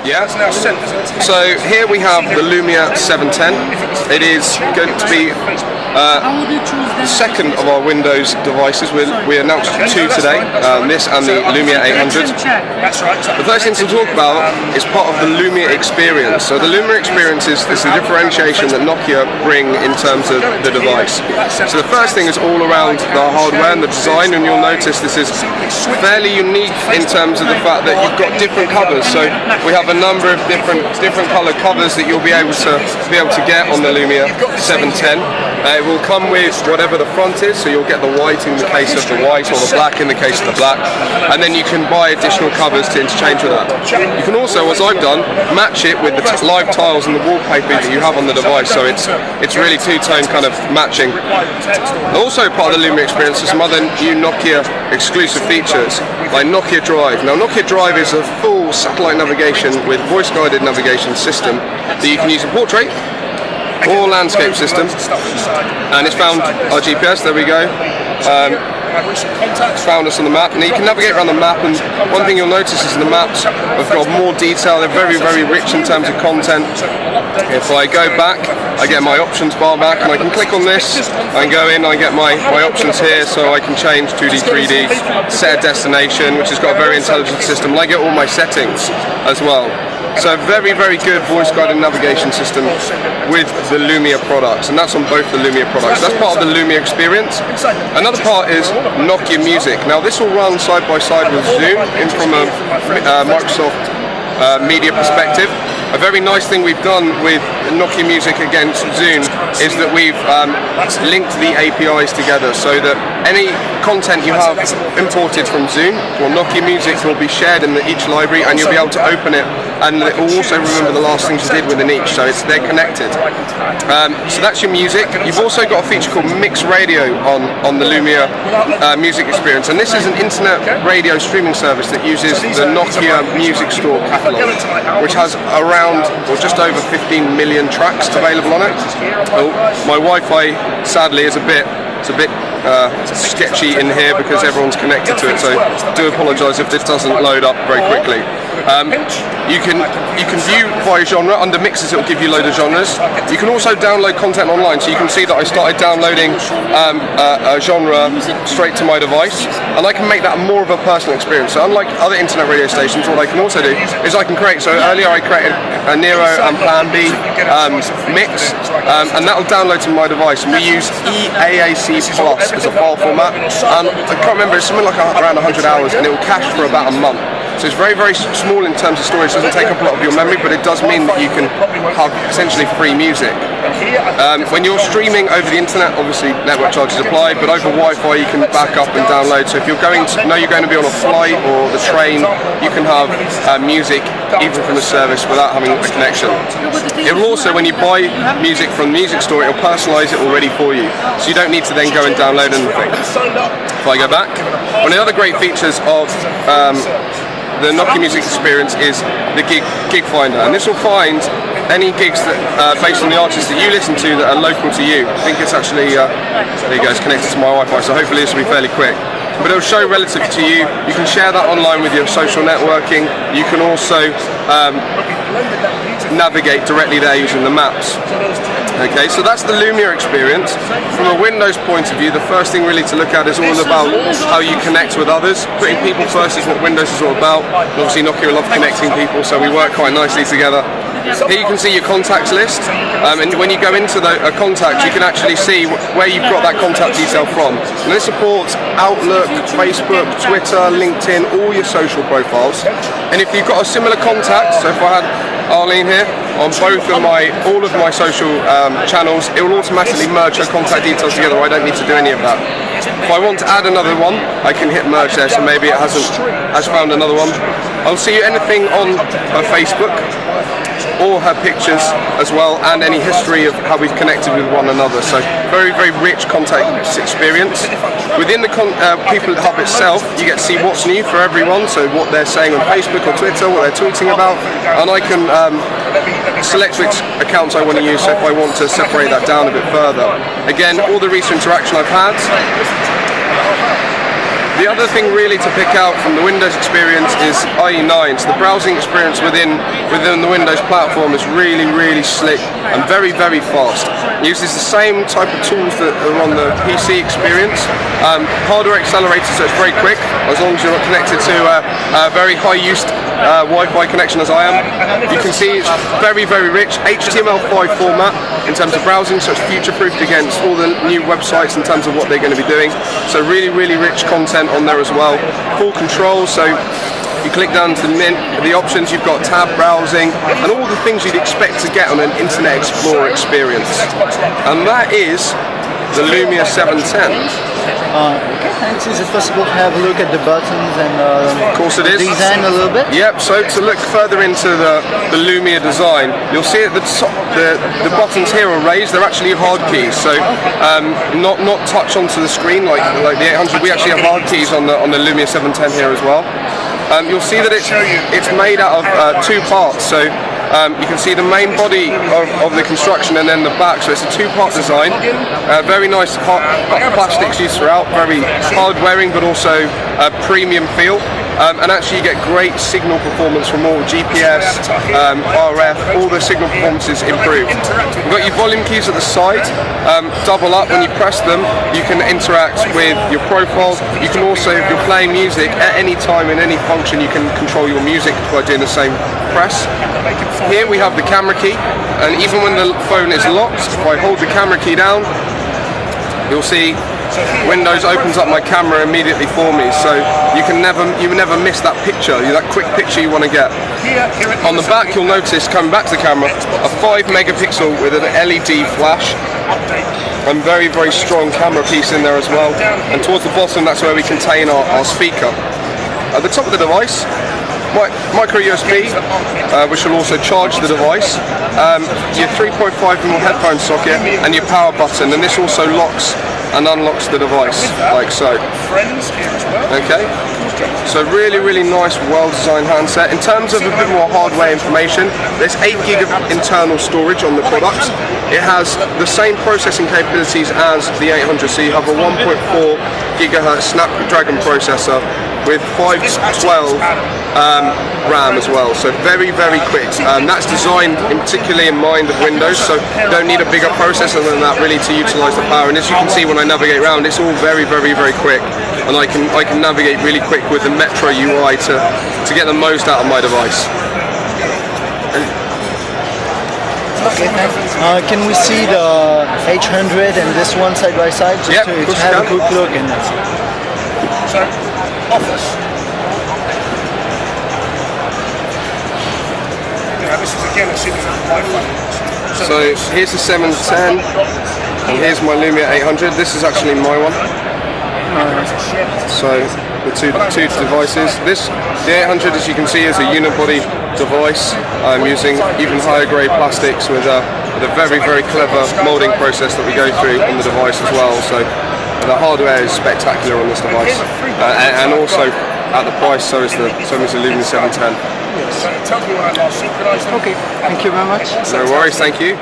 Yeah. So here we have the Lumia 710. It is going to be the second of our Windows devices. We announced two today, this and the Lumia 800. The first thing to talk about is part of the Lumia experience. So the Lumia experience is the differentiation that Nokia bring in terms of the device. So the first thing is all around the hardware and the design, and you'll notice this is fairly unique in terms of the fact that you've got different covers. So we have a number of different colour covers that you'll be able to get on the Lumia 710. It will come with whatever the front is, so you'll get the white in the case of the white or the black in the case of the black, and then you can buy additional covers to interchange with that. You can also, as I've done, match it with the live tiles and the wallpaper that you have on the device, so it's really two-tone kind of matching. Also part of the Lumia experience are some other new Nokia exclusive features, like Nokia Drive. Now Nokia Drive is a full satellite navigation with voice-guided navigation system that you can use in portrait or landscape system, and it's found our GPS, there we go. It's found us on the map, and you can navigate around the map, and one thing you'll notice is the maps have got more detail, they're very, very rich in terms of content. If I go back, I get my options bar back, and I can click on this, I can go in, I get my options here, so I can change 2D, 3D, set a destination, which has got a very intelligent system, and I get all my settings as well. So very, very good voice-guided navigation system with the Lumia products, and that's on both the Lumia products. That's part of the Lumia experience. Another part is Nokia Music. Now this will run side by side with Zoom from a Microsoft media perspective. A very nice thing we've done with Nokia Music against Zoom is that we've linked the APIs together, so that any content you have imported from Zoom or Nokia Music will be shared in each library, and you'll be able to open it, and it will also remember the last things you did within each, so they're connected. So that's your music. You've also got a feature called Mix Radio on the Lumia music experience, and this is an internet radio streaming service that uses the Nokia Music Store catalogue, which has around or just over 15 million tracks available on it. My Wi-Fi sadly is a bit sketchy in here because everyone's connected to it, so do apologise if this doesn't load up very quickly. You can view by genre. Under mixes it will give you a load of genres. You can also download content online, so you can see that I started downloading a genre straight to my device, and I can make that more of a personal experience. So unlike other internet radio stations, what I can also do is I can create, so earlier I created a Nero and Plan B mix, and that will download to my device, and we use EAAC Plus as a file format. I can't remember, it's something like around 100 hours, and it will cache for about a month. So it's very, very small in terms of storage. It doesn't take up a lot of your memory, but it does mean that you can have essentially free music. When you're streaming over the internet, obviously network charges apply, but over Wi-Fi you can back up and download. So if you're going to be on a flight or the train, you can have music even from the service without having a connection. It will also, when you buy music from the music store, it will personalise it already for you, so you don't need to then go and download anything. If I go back, one of the other great features of the Nokia Music experience is the gig finder, and this will find any gigs that based on the artists that you listen to that are local to you. I think it's actually there you go, it's connected to my Wi-Fi, so hopefully this will be fairly quick. But it'll show relative to you. You can share that online with your social networking. You can also navigate directly there using the maps. Okay, so that's the Lumia experience. From a Windows point of view, the first thing really to look at is all about how you connect with others. Putting people first is what Windows is all about. And obviously Nokia love connecting people, so we work quite nicely together. Here you can see your contacts list, and when you go into a contact, you can actually see where you've got that contact detail from. And this supports Outlook, Facebook, Twitter, LinkedIn, all your social profiles. And if you've got a similar contact, so if I had Arlene here, on all of my social channels, it will automatically merge her contact details together. I don't need to do any of that. If I want to add another one, I can hit merge there, so maybe it has found another one. I'll see anything on her Facebook or her pictures as well, and any history of how we've connected with one another. So very, very rich contact experience. Within the People Hub itself, you get to see what's new for everyone, so what they're saying on Facebook or Twitter, what they're tweeting about, and I can select which accounts I want to use, so if I want to separate that down a bit further. Again, all the recent interaction I've had. The other thing really to pick out from the Windows experience is IE9. So the browsing experience within the Windows platform is really slick and very fast. It uses the same type of tools that are on the PC experience. Hardware accelerated, so it's very quick, as long as you're not connected to a very high-use Wi-Fi connection as I am. You can see it's very rich, HTML5 format in terms of browsing, so it's future-proofed against all the new websites in terms of what they're going to be doing. So really rich content on there as well. Full control, so you click down to the options, you've got tab browsing and all the things you'd expect to get on an Internet Explorer experience. And that is the Lumia 710. Okay, thanks. Is it possible to have a look at the buttons and of course it is. Design a little bit? Yep, so to look further into the Lumia design, you'll see at the top the buttons here are raised, they're actually hard keys, so not touch onto the screen like the 800. We actually have hard keys on the Lumia 710 here as well. You'll see that it's made out of two parts, so you can see the main body of the construction and then the back, so it's a two-part design. Very nice plastics used throughout, very hard wearing but also premium feel. And actually you get great signal performance from all GPS, RF, all the signal performances improved. You've got your volume keys at the side, double up. When you press them you can interact with your profile. You can also, if you're playing music at any time in any function, you can control your music by doing the same press. Here we have the camera key, and even when the phone is locked, if I hold the camera key down, you'll see Windows opens up my camera immediately for me, so you never miss that picture, that quick picture you want to get. On the back you'll notice, coming back to the camera, a 5 megapixel with an LED flash, and very strong camera piece in there as well. And towards the bottom, that's where we contain our speaker. At the top of the device, micro USB, which will also charge the device, your 3.5mm headphone socket, and your power button, and this also locks and unlocks the device, like so. Okay, so really nice, well-designed handset. In terms of a bit more hardware information, there's 8 GB of internal storage on the product. It has the same processing capabilities as the 800, so you have a 1.4 GHz Snapdragon processor with 512 RAM as well, so very quick. That's designed particularly in mind of Windows, so you don't need a bigger processor than that really to utilise the power. And as you can see when I navigate around, it's all very quick, and I can navigate really quick with the Metro UI to get the most out of my device. Okay, thanks. Can we see the 800 and this one side by side, just to have a quick look? And office. This is again a signal Wi-Fi. So here's the 710 and here's my Lumia 800. This is actually my one. So the two devices. The 800, as you can see, is a unibody device using even higher grade plastics with a very clever moulding process that we go through on the device as well. So the hardware is spectacular on this device, and also at the price, so is the Lumia 710. Tell me when I last synchronized them. okay, thank you very much. No worries, thank you.